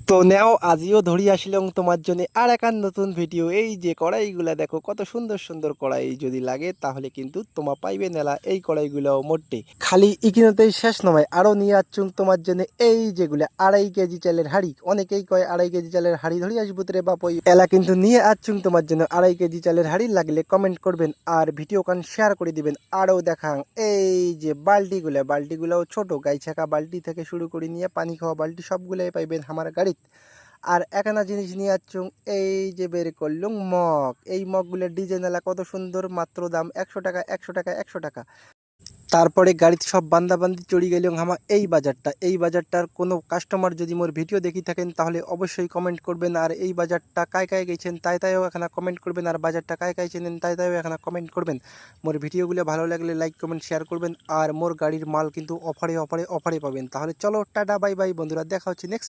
তো নেও আজিও ধরি আসলাম তোমার জন্য আর এক নতুন ভিডিও। এই যে কড়াইগুলা দেখো কত সুন্দর সুন্দর কড়াই, যদি লাগে তাহলে কিন্তু তোমা পাইবে নেলা এই কড়াইগুলাও মোটে খালি ইকিনতেই শেষ নয়, আরো নিয়ে আসছুন তোমার জন্য এই যেগুলা 2.5 কেজি চালের হাড়ি। অনেকেই কয় 2.5 কেজি চালের হাড়ি ধরি আসবো রে বাপই, এলা কিন্তু নিয়ে আসছুন তোমার জন্য 2.5 কেজি চালের হাড়ি। লাগলে কমেন্ট করবেন আর ভিডিও কান শেয়ার করে দিবেন। আরও দেখাং এই যে বালতিগুলাও ছোট, গাই ছাকা বালতি থেকে শুরু করে নিয়ে পানি খাওয়া বালতি সবগুলাই পাইবেন আমার গাড়িত। আর একখানা জিনিস নিয়ে আসছুং, এই যে বের করলুম মগ। এই মগগুলোর ডিজাইন এলা কত সুন্দর, মাত্র দাম 100 টাকা 100 টাকা 100 টাকা। তারপরে গাড়িতে সব বান্দাবান্দি চড়ি গেল আমার এই বাজারটার কোনো কাস্টমার যদি মোর ভিডিও দেখি থাকেন তাহলে অবশ্যই কমেন্ট করবেন। আর এই বাজারটা কায় কায় গেছেন তাইও এখানে কমেন্ট করবেন। আর বাজারটা কায় কায় চেনেন তাইও এখানে কমেন্ট করবেন। মোর ভিডিওগুলো ভালো লাগলে লাইক কমেন্ট শেয়ার করবেন। আর মোর গাড়ির মাল কিন্তু অফারে অফারে অফারে পাবেন। তাহলে চলো টাটা বাই বাই বন্ধুরা, দেখা হচ্ছে নেক্সট।